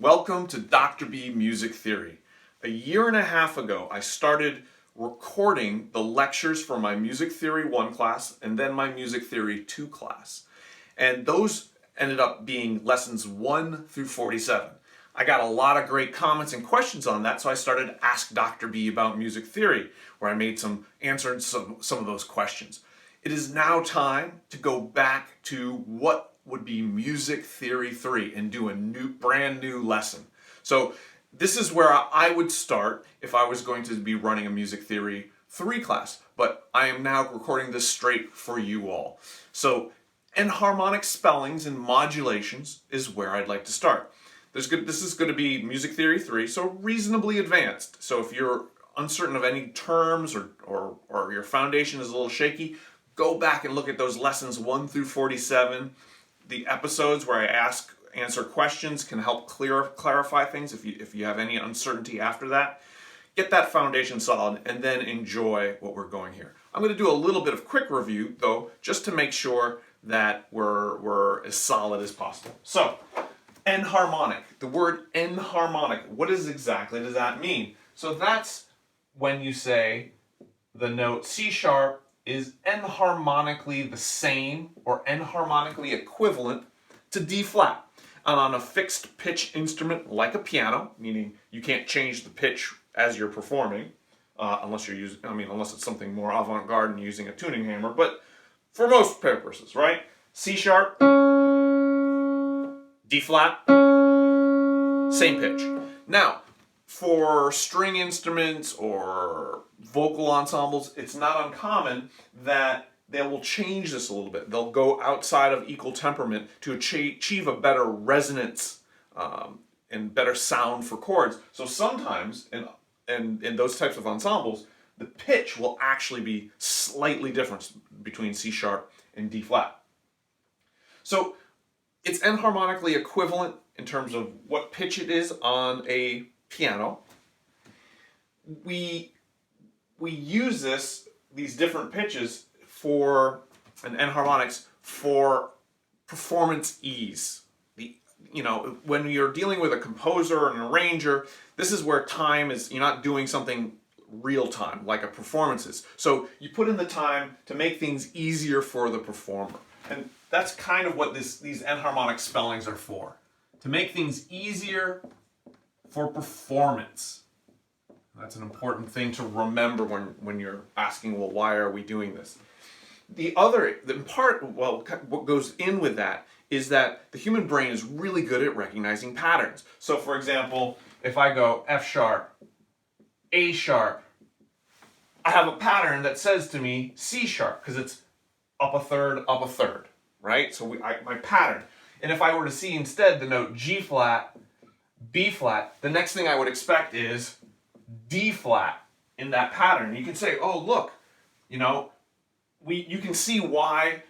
Welcome to Dr. B Music Theory. A year and a half ago, I started recording the lectures for my Music Theory 1 class and then my Music Theory 2 class. And those ended up being lessons 1 through 47. I got a lot of great comments and questions on that, so I started Ask Dr. B About Music Theory, where I answered some of those questions. It is now time to go back to what would be Music Theory 3 and do a brand new lesson. So this is where I would start if I was going to be running a Music Theory 3 class, but I am now recording this straight for you all. So enharmonic spellings and modulations is where I'd like to start. This is going to be Music Theory 3, so reasonably advanced. So if you're uncertain of any terms or your foundation is a little shaky, go back and look at those lessons 1 through 47. The episodes where I answer questions can help clarify things if you have any uncertainty after that. Get that foundation solid and then enjoy what we're going here. I'm going to do a little bit of quick review though, just to make sure that we're as solid as possible. So, enharmonic. The word enharmonic, what exactly does that mean? So that's when you say the note C sharp is enharmonically the same or enharmonically equivalent to D flat. And on a fixed pitch instrument like a piano, meaning you can't change the pitch as you're performing, unless it's something more avant-garde and using a tuning hammer, but for most purposes, right? C sharp, D flat, same pitch. Now, for string instruments or vocal ensembles, it's not uncommon that they will change this a little bit. They'll go outside of equal temperament to achieve a better resonance and better sound for chords. So sometimes in those types of ensembles, the pitch will actually be slightly different between C sharp and D flat. So it's enharmonically equivalent in terms of what pitch it is on a piano. We use these different pitches and enharmonics for performance ease. When you're dealing with a composer or an arranger, this is where time is, you're not doing something real time like a performance is. So you put in the time to make things easier for the performer. And that's kind of what these enharmonic spellings are for. To make things easier for performance. That's an important thing to remember when you're asking, well, why are we doing this? What goes in with that is that the human brain is really good at recognizing patterns. So for example, if I go F sharp, A sharp, I have a pattern that says to me C sharp, because it's up a third, right? So my pattern. And if I were to see instead the note G flat, B flat, the next thing I would expect is D flat in that pattern. You can say, oh look, you can see why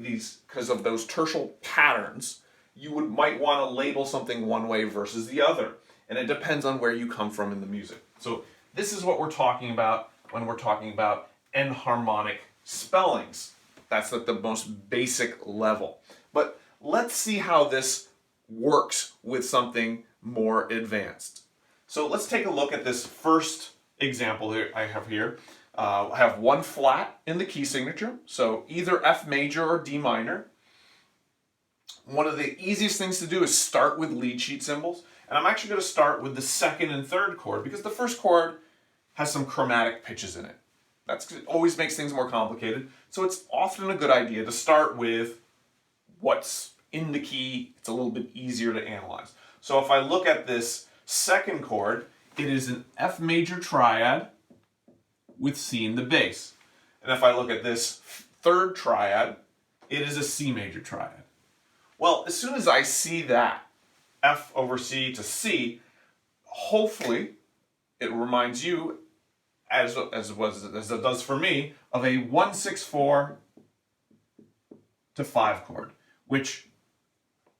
these, because of those tertial patterns, you might want to label something one way versus the other. And it depends on where you come from in the music. So this is what we're talking about when we're talking about enharmonic spellings. That's at the most basic level. But let's see how this works with something more advanced. So let's take a look at this first example here I have here. I have one flat in the key signature, so either F major or D minor. One of the easiest things to do is start with lead sheet symbols, and I'm actually going to start with the second and third chord because the first chord has some chromatic pitches in it. That always makes things more complicated, so it's often a good idea to start with what's in the key. It's a little bit easier to analyze. So if I look at this second chord, it is an F major triad with C in the bass. And if I look at this third triad, it is a C major triad. Well, as soon as I see that, F over C to C, hopefully it reminds you, as it does for me, of a 1-6-4 to 5 chord, which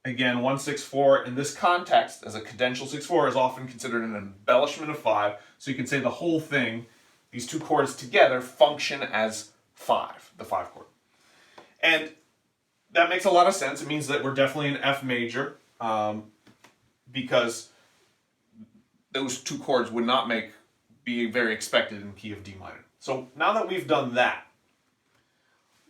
again, 1-6-4 in this context as a cadential 6-4 is often considered an embellishment of 5. So you can say the whole thing, these two chords together, function as 5, the 5 chord. And that makes a lot of sense. It means that we're definitely in F major. because those two chords would not be very expected in the key of D minor. So now that we've done that,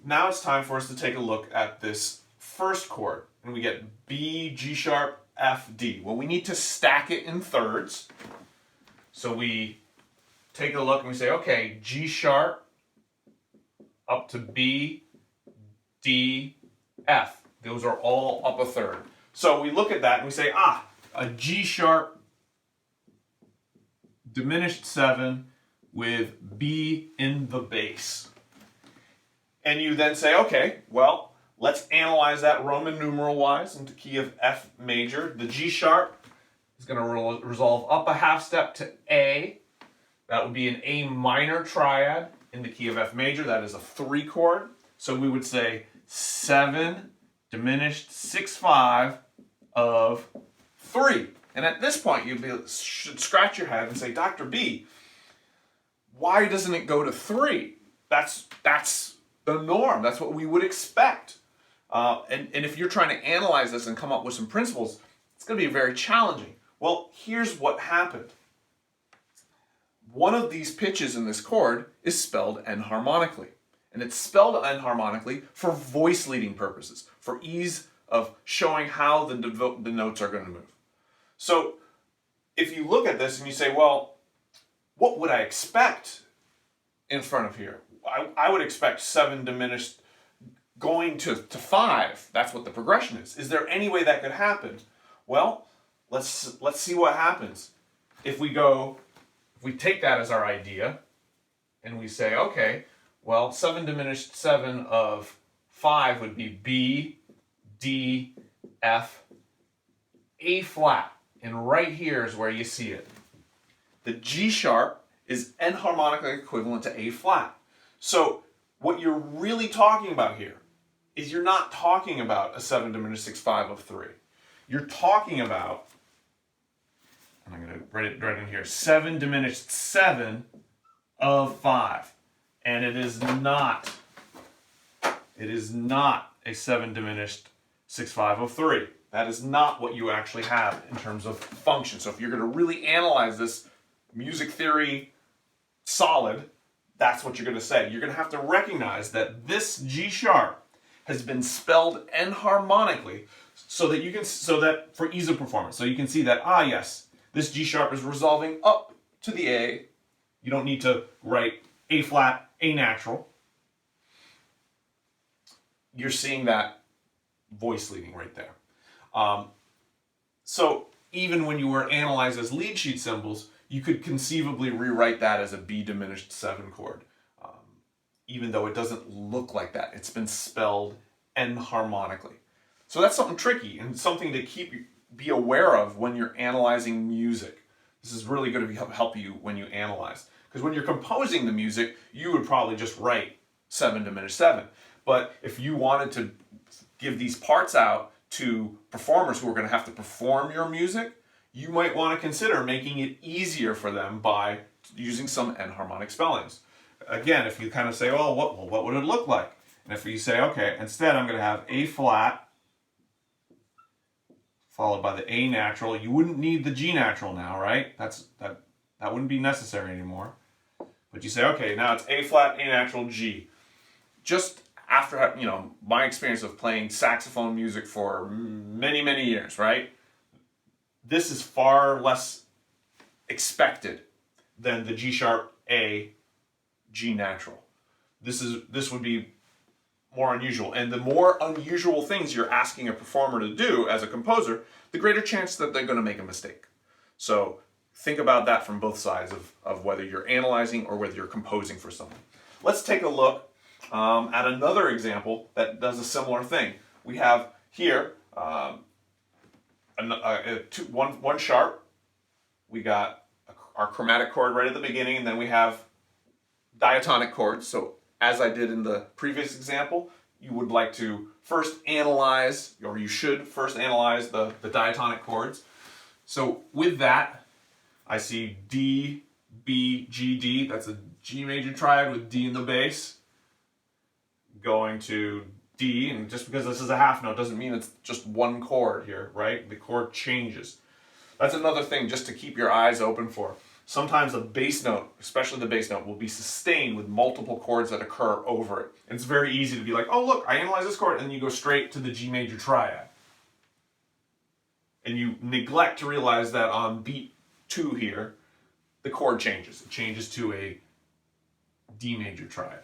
now it's time for us to take a look at this first chord, and we get B, G sharp, F, D. Well, we need to stack it in thirds. So we take a look and we say, okay, G sharp up to B, D, F. Those are all up a third. So we look at that and we say, a G sharp diminished 7 with B in the bass. And you then say, okay, well, let's analyze that Roman numeral wise into key of F major. The G sharp is going to resolve up a half step to A. That would be an A minor triad in the key of F major. That is a 3 chord. So we would say 7 diminished 6/5 of 3. And at this point, you should scratch your head and say, Dr. B, why doesn't it go to 3? That's the norm. That's what we would expect. And if you're trying to analyze this and come up with some principles, it's going to be very challenging. Well, here's what happened. One of these pitches in this chord is spelled enharmonically. And it's spelled enharmonically for voice leading purposes, for ease of showing how the notes are going to move. So if you look at this and you say, well, what would I expect in front of here? I would expect 7 diminished going to 5. That's what the progression is. Is there any way that could happen? Well, let's see what happens. If we take that as our idea and we say, okay, well, 7 diminished 7 of 5 would be B, D, F, A flat. And right here is where you see it. The G sharp is enharmonically equivalent to A flat. So what you're really talking about here is you're not talking about a 7 diminished 6/5 of 3. You're talking about, and I'm going to write it right in here, 7 diminished 7 of 5. And it is not a 7 diminished 6/5 of 3. That is not what you actually have in terms of function. So if you're going to really analyze this music theory solid, that's what you're going to say. You're going to have to recognize that this G sharp has been spelled enharmonically so that for ease of performance. So you can see that, yes, this G sharp is resolving up to the A. You don't need to write A flat, A natural. You're seeing that voice leading right there. So even when you were analyzed as lead sheet symbols, you could conceivably rewrite that as a B diminished 7 chord, even though it doesn't look like that. It's been spelled enharmonically. So that's something tricky and something to be aware of when you're analyzing music. This is really going to help you when you analyze. Because when you're composing the music, you would probably just write 7 diminished 7. But if you wanted to give these parts out to performers who are going to have to perform your music, you might want to consider making it easier for them by using some enharmonic spellings. Again, if you kind of say, oh, what would it look like? And if you say, okay, instead I'm going to have A flat followed by the A natural. You wouldn't need the G natural now, right? That wouldn't be necessary anymore. But you say, okay, now it's A flat, A natural, G. Just after, my experience of playing saxophone music for many, many years, right? This is far less expected than the G sharp, A, G natural. This would be more unusual. And the more unusual things you're asking a performer to do as a composer, the greater chance that they're going to make a mistake. So think about that from both sides of whether you're analyzing or whether you're composing for someone. Let's take a look at another example that does a similar thing. We have here one sharp. We got our chromatic chord right at the beginning, and then we have diatonic chords. So as I did in the previous example, you would like to first analyze, or you should first analyze the diatonic chords. So with that, I see D, B, G, D. That's a G major triad with D in the bass. Going to D, and just because this is a half note doesn't mean it's just one chord here, right? The chord changes. That's another thing just to keep your eyes open for. Sometimes the bass note, especially the bass note, will be sustained with multiple chords that occur over it. And it's very easy to be like, oh look, I analyze this chord, and then you go straight to the G major triad. And you neglect to realize that on beat 2 here, the chord changes. It changes to a D major triad.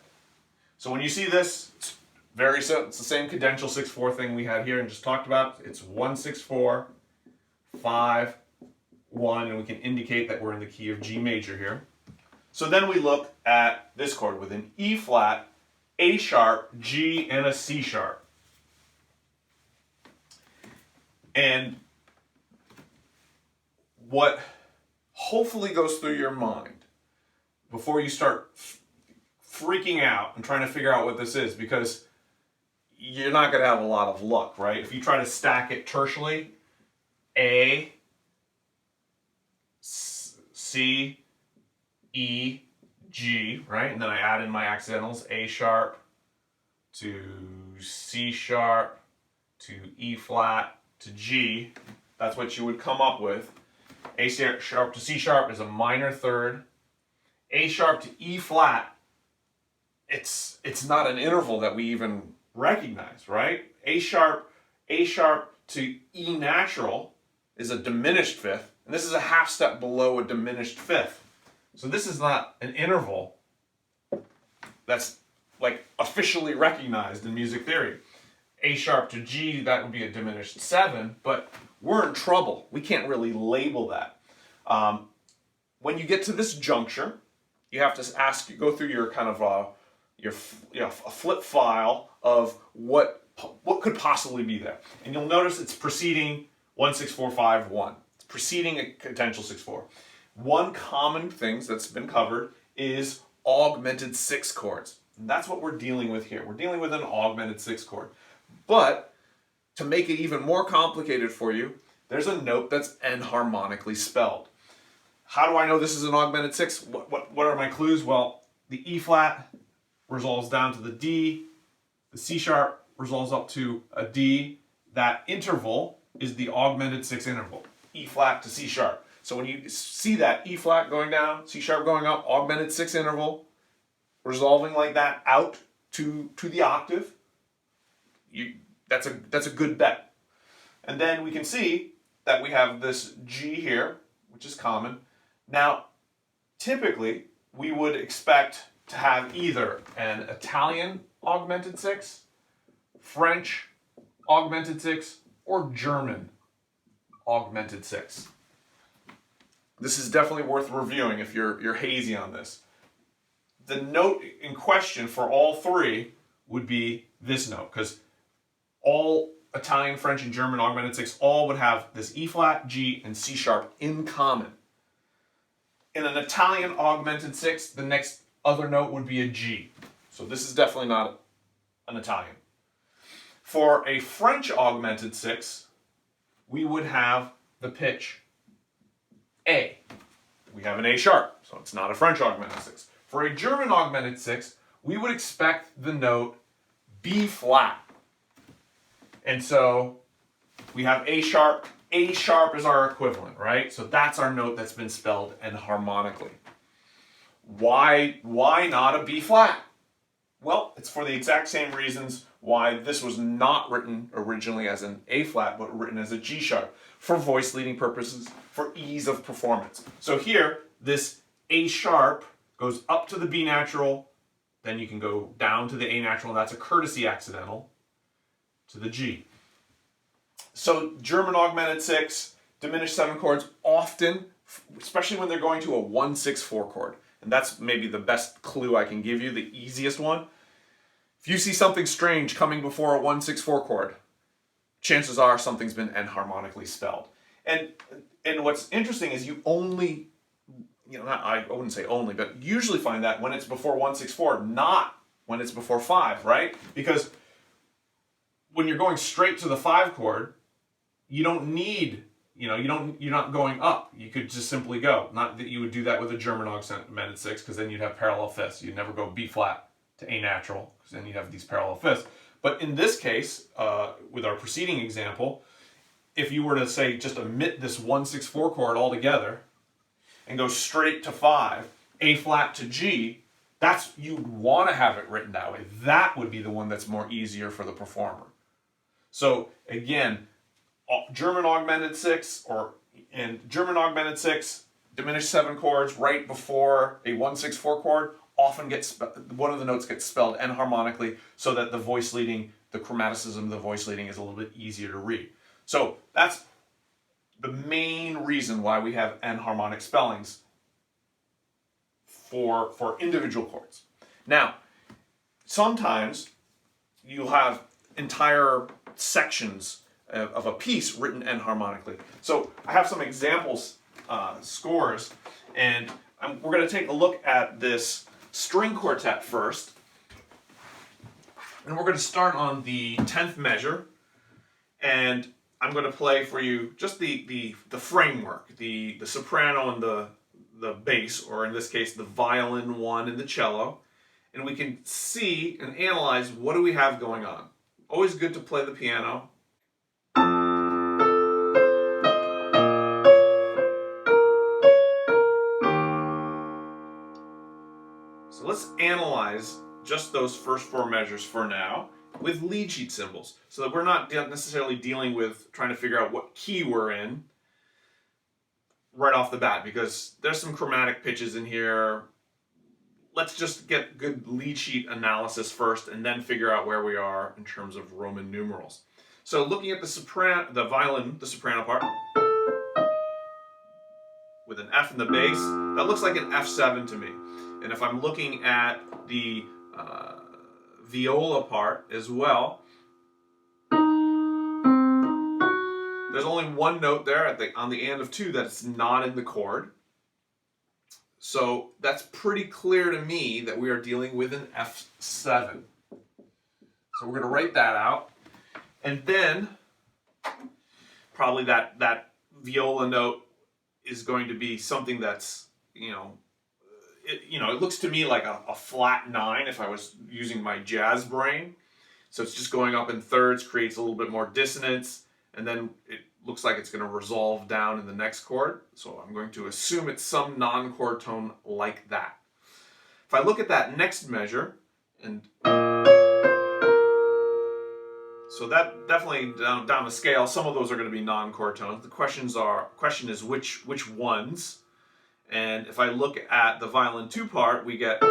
So when you see this, it's very simple. It's the same cadential 6/4 thing we had here and just talked about. It's 1 6 4 5 1, and we can indicate that we're in the key of G major here. So then we look at this chord with an E flat, A sharp, G, and a C sharp. And what hopefully goes through your mind before you start freaking out and trying to figure out what this is, because you're not going to have a lot of luck, right? If you try to stack it tertially, A, C, E, G, right? And then I add in my accidentals, A sharp to C sharp to E flat to G. That's what you would come up with. A sharp to C sharp is a minor third. A sharp to E flat, it's not an interval that we even recognize, right? A sharp to E natural is a diminished fifth, and this is a half step below a diminished fifth. So this is not an interval that's like officially recognized in music theory. A sharp to G, that would be a diminished 7, but we're in trouble. We can't really label that. When you get to this juncture, you have to go through your kind of a flip file of what could possibly be there, and you'll notice it's preceding 1 6 4 5 1. It's preceding a cadential 6/4. One common thing that's been covered is augmented 6 chords. And that's what we're dealing with here. We're dealing with an augmented 6 chord. But to make it even more complicated for you, there's a note that's enharmonically spelled. How do I know this is an augmented 6? What are my clues? Well, the E flat resolves down to the D, the C sharp resolves up to a D. That interval is the augmented 6 interval, E flat to C sharp. So when you see that E flat going down, C sharp going up, augmented 6 interval, resolving like that out to the octave, that's a good bet. And then we can see that we have this G here, which is common. Now, typically, we would expect to have either an Italian augmented 6, French augmented 6, or German augmented 6. This is definitely worth reviewing if you're hazy on this. The note in question for all three would be this note, because all Italian, French, and German augmented 6 all would have this E flat, G, and C sharp in common. In an Italian augmented 6, the next other note would be a G. So this is definitely not an Italian. For a French augmented 6, we would have the pitch A. We have an A sharp, so it's not a French augmented 6. For a German augmented 6, we would expect the note B flat. And so we have A sharp. A sharp is our equivalent, right? So that's our note that's been spelled enharmonically. Why not a B flat? Well, it's for the exact same reasons why this was not written originally as an A flat, but written as a G sharp, for voice leading purposes, for ease of performance. So here, this A sharp goes up to the B natural, then you can go down to the A natural, and that's a courtesy accidental, to the G. So German augmented 6, diminished 7 chords, often, especially when they're going to a 1 6 4 chord, and that's maybe the best clue I can give you, the easiest one. If you see something strange coming before a 1 6 4 chord, chances are something's been enharmonically spelled. And what's interesting is you only, I wouldn't say only, but usually find that when it's before 1 6 4, not when it's before 5, right? Because when you're going straight to the 5 chord, you don't need, you're not going up. You could just simply go. Not that you would do that with a German augmented 6, because then you'd have parallel fifths. You'd never go B flat to A natural, because then you'd have these parallel fifths. But in this case, with our preceding example, if you were to say just omit this 1-6-4 chord altogether and go straight to 5, A flat to G, that's, you'd want to have it written that way. That would be the one that's more easier for the performer. So again, German augmented 6 diminished 7 chords right before a 1-6-4 chord often gets, one of the notes gets spelled enharmonically so that the voice leading, the chromaticism of the voice leading is a little bit easier to read. So that's the main reason why we have enharmonic spellings for individual chords. Now, sometimes you'll have entire sections of a piece written enharmonically. So I have some examples, scores, and we're going to take a look at this string quartet first. And we're going to start on the 10th measure, and I'm going to play for you just the framework, the soprano and the bass, or in this case the violin 1 and the cello, and we can see and analyze what do we have going on. Always good to play the piano. So let's analyze just those first 4 measures for now with lead sheet symbols, so that we're not necessarily dealing with trying to figure out what key we're in right off the bat, because there's some chromatic pitches in here. Let's just get good lead sheet analysis first and then figure out where we are in terms of Roman numerals. So looking at the violin, the soprano part, with an F in the bass, that looks like an F7 to me. And if I'm looking at the viola part as well, there's only one note there on the and of 2 that's not in the chord. So that's pretty clear to me that we are dealing with an F7. So we're going to write that out. And then probably that viola note is going to be something that's, it looks to me like a flat 9 if I was using my jazz brain. So it's just going up in thirds, creates a little bit more dissonance, and then it looks like it's going to resolve down in the next chord. So I'm going to assume it's some non-chord tone like that. If I look at that next measure, and so that definitely down the scale, some of those are going to be non-chord tones. The question is which ones. And if I look at the violin 2 part, we get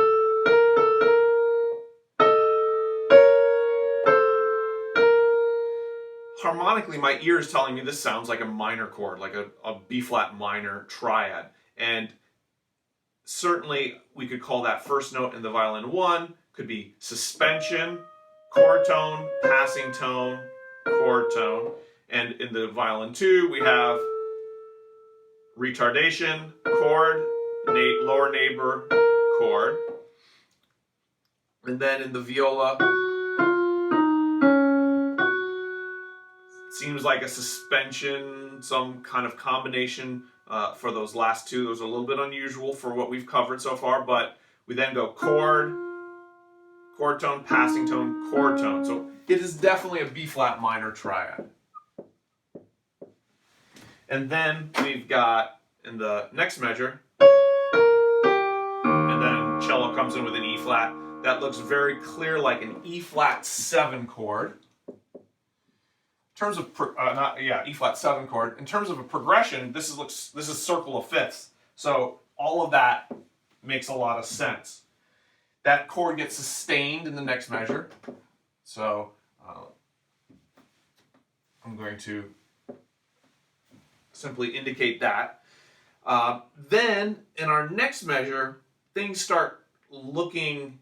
harmonically, my ear is telling me this sounds like a minor chord, like a B-flat minor triad. And certainly we could call that first note in the violin 1, could be suspension, chord tone, passing tone, chord tone. And in the violin 2, we have retardation, chord, lower neighbor, chord. And then in the viola, seems like a suspension, some kind of combination for those last 2. Those are a little bit unusual for what we've covered so far, but we then go chord, chord tone, passing tone, chord tone. So it is definitely a B-flat minor triad. And then we've got in the next measure, and then cello comes in with an E-flat. That looks very clear like an E-flat 7 chord. In terms of E-flat 7 chord. In terms of a progression, this is circle of fifths. So all of that makes a lot of sense. That chord gets sustained in the next measure. So I'm going to simply indicate that. Then in our next measure, things start looking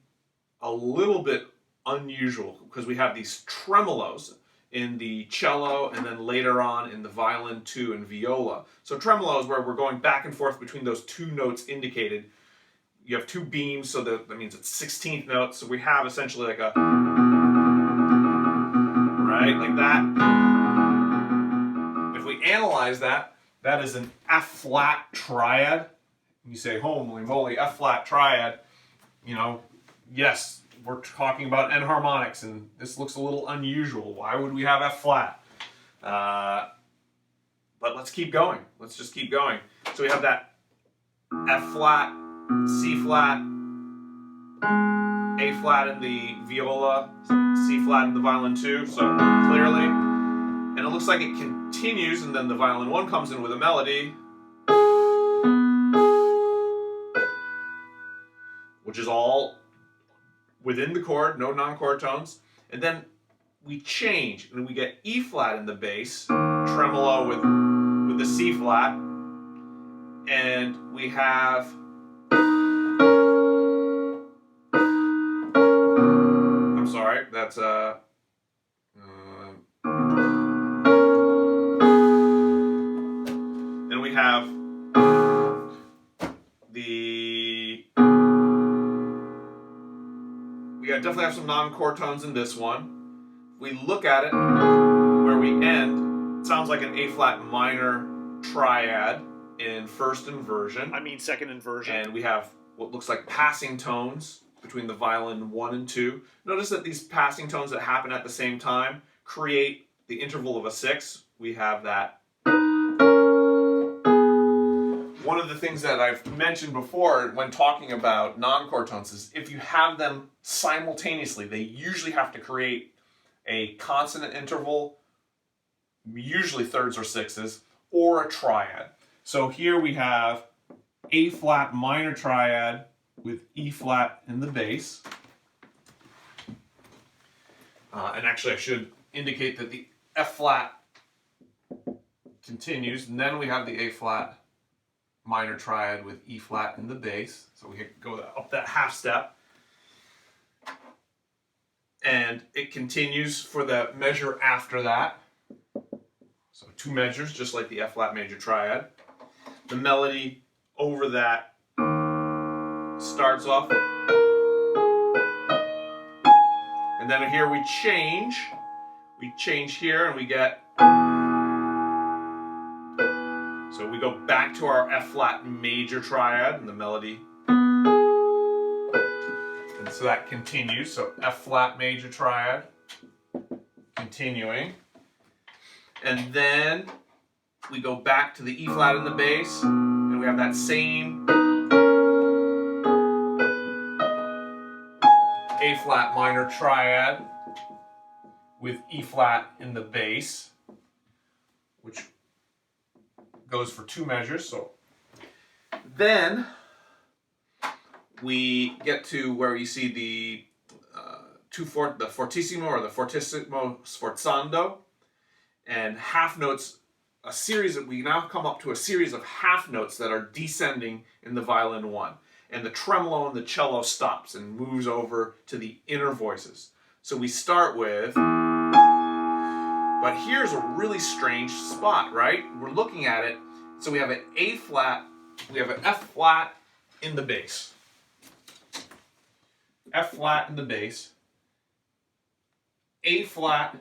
a little bit unusual because we have these tremolos in the cello and then later on in the violin 2 and viola. So tremolo is where we're going back and forth between those 2 notes indicated. You have 2 beams, so that means it's 16th notes. So we have essentially like a, right, like that. If we analyze that, that is an F-flat triad. You say, holy moly, F-flat triad. Yes, we're talking about enharmonics, and this looks a little unusual. Why would we have F-flat? But let's keep going. Let's just keep going. So we have that F flat, C flat, A flat in the viola, C flat in the violin 2, so clearly. And it looks like it continues, and then the violin 1 comes in with a melody, which is all within the chord, no non-chord tones. And then we change, and we get E flat in the bass, tremolo with the C flat, and we have I'm sorry, that's and we have we definitely have some non-chord tones in this one. We look at it where we end. It sounds like an A flat minor triad in first inversion. Second inversion. And we have what looks like passing tones between the violin 1 and 2. Notice that these passing tones that happen at the same time create the interval of a 6. We have that. One of the things that I've mentioned before when talking about non-chord tones is if you have them simultaneously, they usually have to create a consonant interval, usually thirds or sixes, or a triad. So here we have A flat minor triad with E flat in the bass. And actually I should indicate that the F flat continues, and then we have the A flat minor triad with E flat in the bass. So we go up that half step. And it continues for the measure after that. So 2 measures, just like the F flat major triad. The melody over that starts off. And then here we change. We change here and we get. So we go back to our F flat major triad and the melody. And so that continues. So F flat major triad, continuing. And then we go back to the E flat in the bass, and we have that same A flat minor triad with E flat in the bass, which goes for 2 measures. So then we get to where you see the the fortissimo or the fortissimo sforzando, and half notes. We now come up to a series of half notes that are descending in the violin 1, and the tremolo and the cello stops and moves over to the inner voices. So we start with, but here's a really strange spot, right? We're looking at it. So we have an A flat, we have an F flat in the bass. F flat in the bass, A flat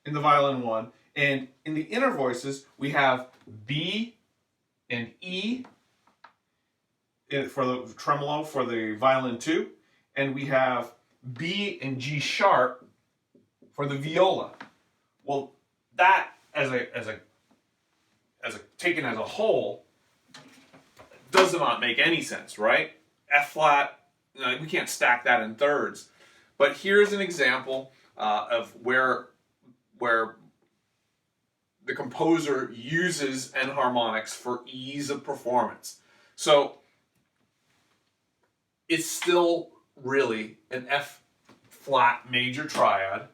in the violin 1, and in the inner voices we have B and E for the tremolo for the violin 2, and we have B and G sharp for the viola. Well, that as a taken as a whole does not make any sense, right? F flat, we can't stack that in thirds. But here's an example of where the composer uses enharmonics for ease of performance. So it's still really an F flat major triad,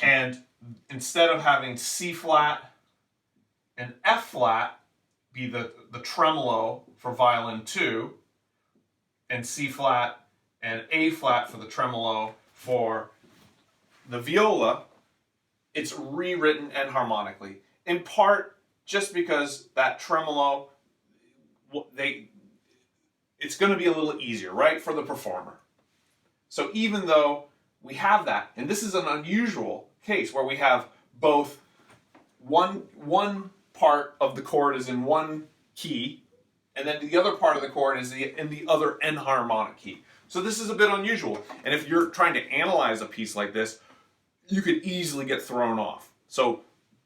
and instead of having C flat and F flat be the tremolo for violin 2, and C flat and A flat for the tremolo for the viola, it's rewritten enharmonically. In part just because that tremolo, it's going to be a little easier, right, for the performer. So even though we have that, and this is an unusual case where we have both one part of the chord is in one key, and then the other part of the chord is in the other enharmonic key. So this is a bit unusual, and if you're trying to analyze a piece like this, you could easily get thrown off. So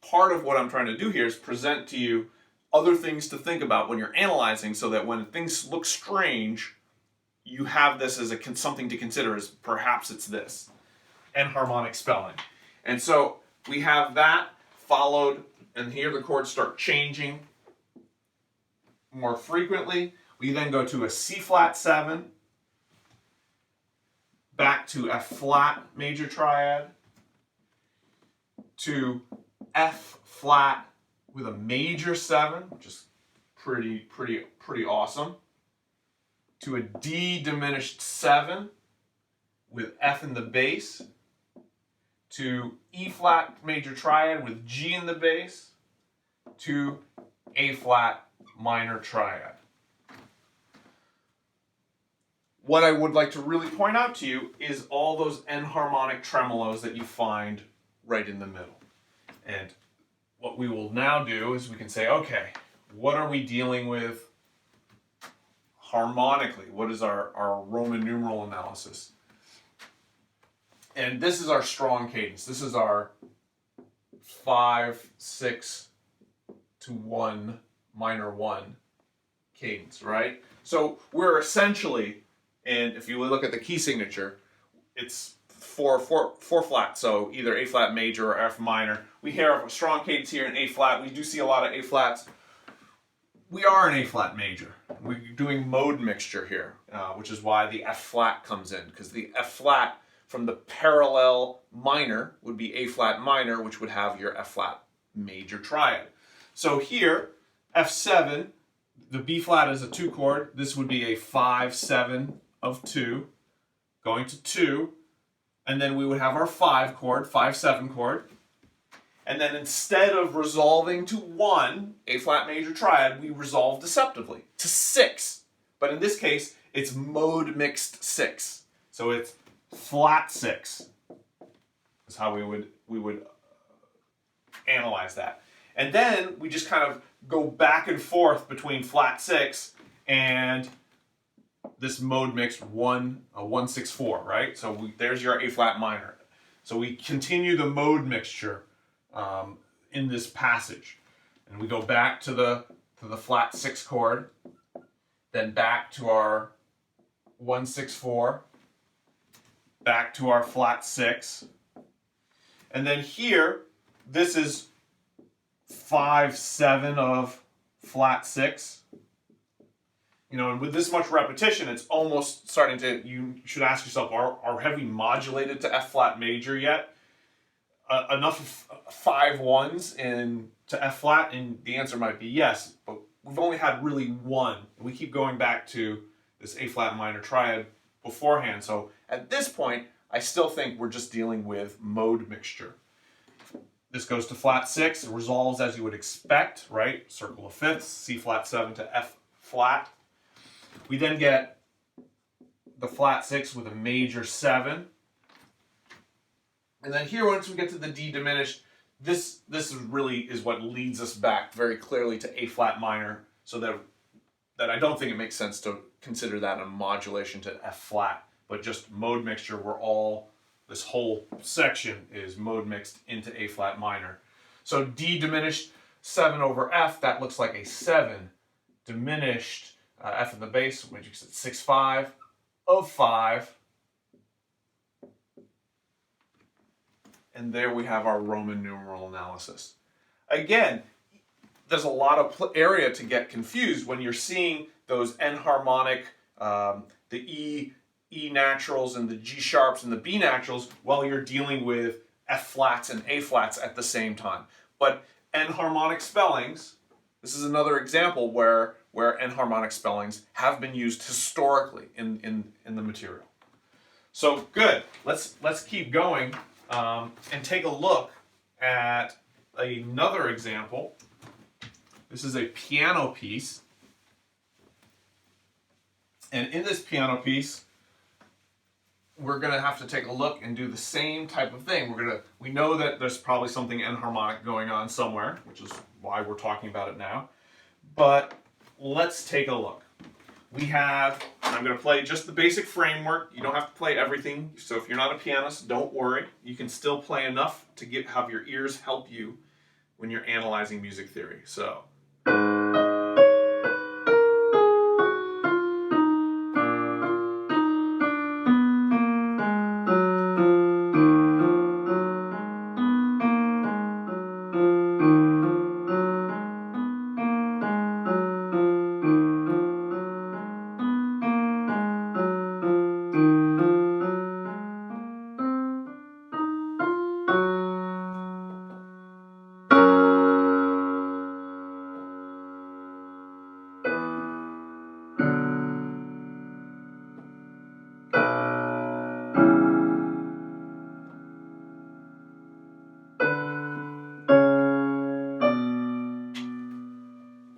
part of what I'm trying to do here is present to you other things to think about when you're analyzing, so that when things look strange, you have this as something to consider, as perhaps it's this enharmonic spelling. And so we have that followed, and here the chords start changing more frequently. We then go to a C flat 7, back to F flat major triad, to F flat with a major 7, which is pretty awesome, to a D diminished 7 with F in the bass, to E flat major triad with G in the bass, to A flat minor triad. What I would like to really point out to you is all those enharmonic tremolos that you find right in the middle. And what we will now do is we can say, okay, what are we dealing with harmonically? What is our Roman numeral analysis? And this is our strong cadence. This is our 5, 6 to 1, minor 1 cadence, right? So we're essentially, and if you look at the key signature, it's four flat, so either A flat major or F minor. We hear a strong cadence here in A flat. We do see a lot of A flats. We are in A flat major. We're doing mode mixture here, which is why the F flat comes in, because the F flat from the parallel minor would be A flat minor, which would have your F flat major triad. So here, F7, the B flat is a 2 chord. This would be a 5, 7 of 2, going to 2, and then we would have our 5 chord, 5, 7 chord. And then instead of resolving to 1, A flat major triad, we resolve deceptively to 6. But in this case, it's mode mixed 6. So it's flat 6 is how we would analyze that. And then we just kind of go back and forth between flat 6 and this mode mixed 1, 1, 6, 4, right? So there's your A flat minor. So we continue the mode mixture in this passage, and we go back to the flat 6 chord, then back to our 1, 6, 4, back to our flat 6, and then here this is 5, 7 of flat 6. You know, and with this much repetition, it's almost starting to, you should ask yourself, have we modulated to F flat major yet? Enough of 5 1s to F flat? And the answer might be yes, but we've only had really 1. We keep going back to this A flat minor triad beforehand. So at this point, I still think we're just dealing with mode mixture. This goes to flat 6, it resolves as you would expect, right? Circle of fifths, C flat 7 to F flat. We then get the flat 6 with a major 7. And then here, once we get to the D diminished, this really is what leads us back very clearly to A flat minor, so that I don't think it makes sense to consider that a modulation to F flat, but just mode mixture where this whole section is mode mixed into A flat minor. So D diminished 7 over F, that looks like a 7 diminished F in the bass, which is 6, 5 of 5. And there we have our Roman numeral analysis. Again, there's a lot of area to get confused when you're seeing those enharmonic, the E naturals and the G sharps and the B naturals, while you're dealing with F flats and A flats at the same time. But enharmonic spellings, this is another example where enharmonic spellings have been used historically in the material. So good, let's keep going and take a look at another example. This is a piano piece. And in this piano piece, we're going to have to take a look and do the same type of thing. We know that there's probably something enharmonic going on somewhere, which is why we're talking about it now. But let's take a look. I'm going to play just the basic framework. You don't have to play everything. So if you're not a pianist, don't worry. You can still play enough to have your ears help you when you're analyzing music theory. So.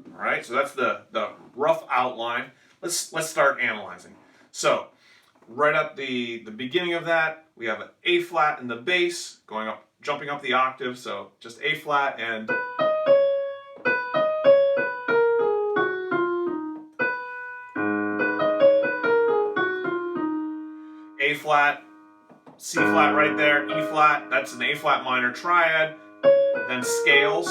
All right, so that's the rough outline. Let's start analyzing. So right at the beginning of that, we have an A flat in the bass, going up, jumping up the octave. So just A flat and A flat, C flat right there, E flat. That's an A flat minor triad. Then scales.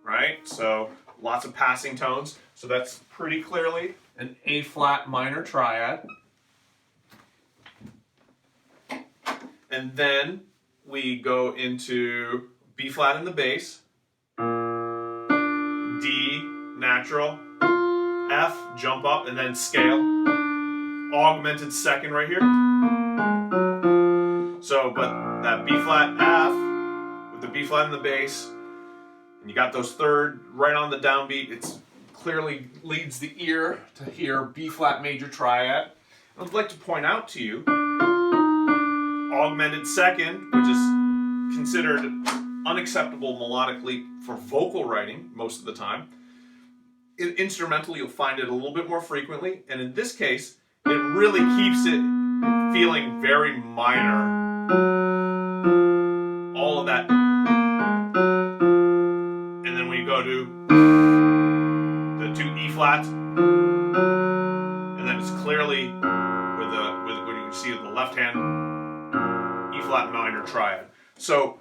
Right? So lots of passing tones. So that's pretty clearly an A flat minor triad. And then we go into B flat in the bass, D natural, F jump up, and then scale. Augmented second right here. So, but that B flat F with the B flat in the bass, and you got those third right on the downbeat. It's clearly leads the ear to hear B flat major triad. I'd like to point out to you augmented second, which is considered unacceptable melodically for vocal writing most of the time. Instrumental, you'll find it a little bit more frequently, and in this case, it really keeps it feeling very minor. All of that. And then we go to the two E flats, and then it's clearly with what you can see with the left hand, E flat minor triad. So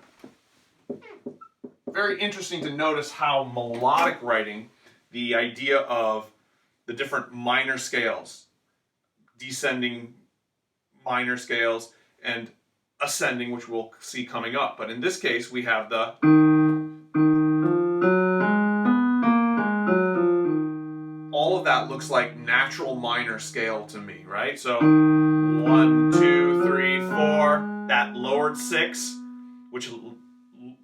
very interesting to notice how melodic writing, the idea of the different minor scales, descending minor scales and ascending, which we'll see coming up. But in this case, we have the all of that looks like natural minor scale to me, right? So 1, 2, 3, 4, that lowered 6, which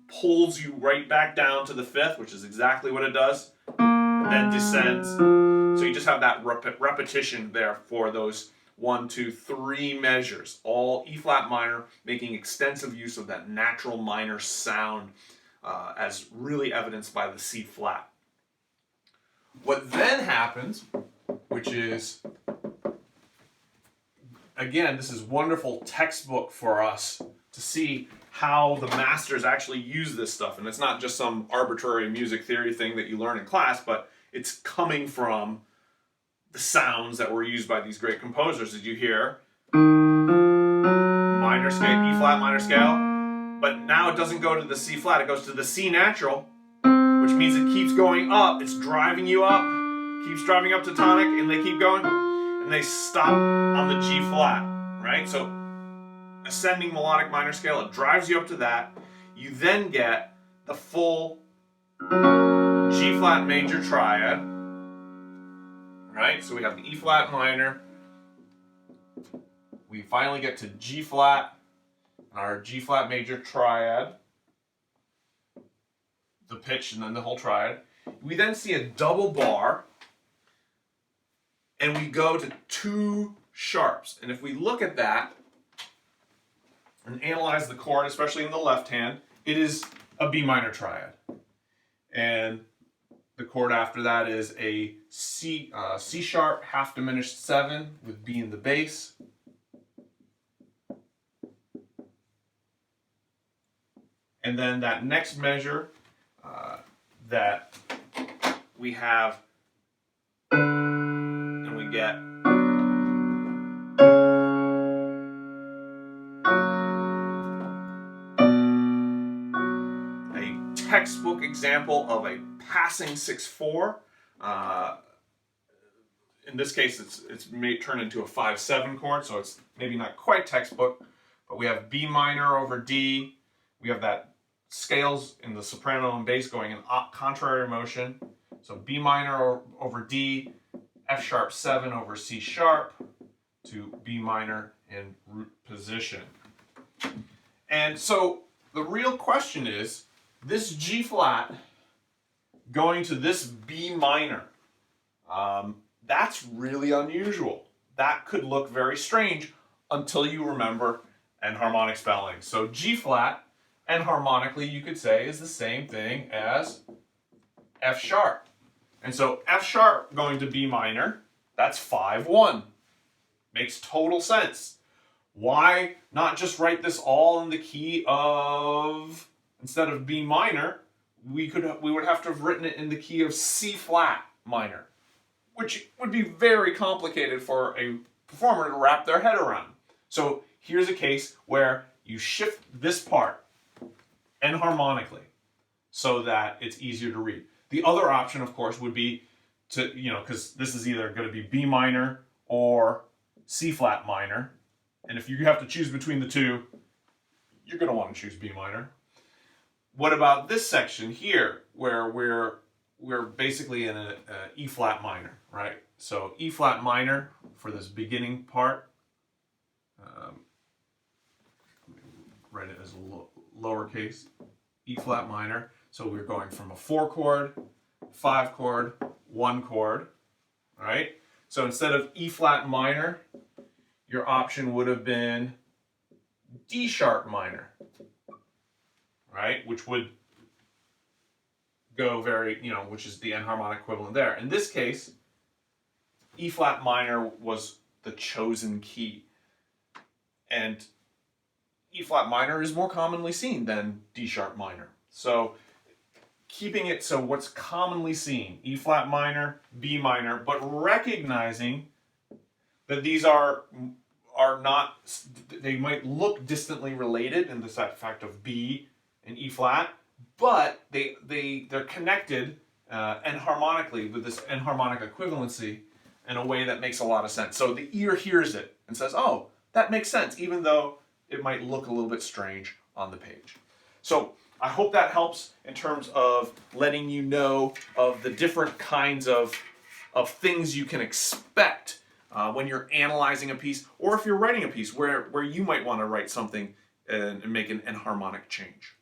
pulls you right back down to the 5th, which is exactly what it does, then descends. So you just have that repetition there for those 1, 2, 3 measures, all E flat minor, making extensive use of that natural minor sound as really evidenced by the C flat. What then happens, which is, again, this is wonderful textbook for us to see how the masters actually use this stuff. And it's not just some arbitrary music theory thing that you learn in class, but it's coming from the sounds that were used by these great composers. Did you hear? Minor scale, E flat minor scale. But now it doesn't go to the C flat, it goes to the C natural, which means it keeps going up. It's driving you up, keeps driving up to tonic, and they keep going, and they stop on the G flat, right? So ascending melodic minor scale, it drives you up to that. You then get the full G flat major triad, right? So we have the E flat minor. We finally get to G flat, and our G flat major triad, the pitch and then the whole triad. We then see a double bar, and we go to 2 sharps. And if we look at that and analyze the chord, especially in the left hand, it is a B minor triad. And the chord after that is a C sharp half diminished 7 with B in the bass. And then that next measure that we have, and we get textbook example of a passing 6/4. In this case, it's may turn into a 5/7 chord, so it's maybe not quite textbook, but we have B minor over D. We have that scales in the soprano and bass going in contrary motion. So B minor over D, F sharp 7 over C sharp to B minor in root position. And so the real question is, this G flat going to this B minor, that's really unusual. That could look very strange until you remember enharmonic spelling. So G flat, enharmonically, you could say, is the same thing as F sharp. And so F sharp going to B minor, that's 5/1. Makes total sense. Why not just write this all in the key of, instead of B minor, we would have to have written it in the key of C flat minor, which would be very complicated for a performer to wrap their head around. So here's a case where you shift this part enharmonically so that it's easier to read. The other option, of course, would be to, because this is either going to be B minor or C flat minor. And if you have to choose between the two, you're going to want to choose B minor. What about this section here, where we're basically in a E flat minor, right? So E flat minor for this beginning part. Write it as a lowercase E flat minor. So we're going from a 4 chord, 5 chord, 1 chord, right? So instead of E flat minor, your option would have been D sharp minor, right? Which would go very, which is the enharmonic equivalent there. In this case, E flat minor was the chosen key. And E flat minor is more commonly seen than D sharp minor. So keeping it so what's commonly seen, E flat minor, B minor, but recognizing that these are not, they might look distantly related in the fact of B and E flat, but they're connected enharmonically with this enharmonic equivalency in a way that makes a lot of sense. So the ear hears it and says, oh, that makes sense, even though it might look a little bit strange on the page. So I hope that helps in terms of letting you know of the different kinds of things you can expect when you're analyzing a piece, or if you're writing a piece where you might want to write something and make an enharmonic change.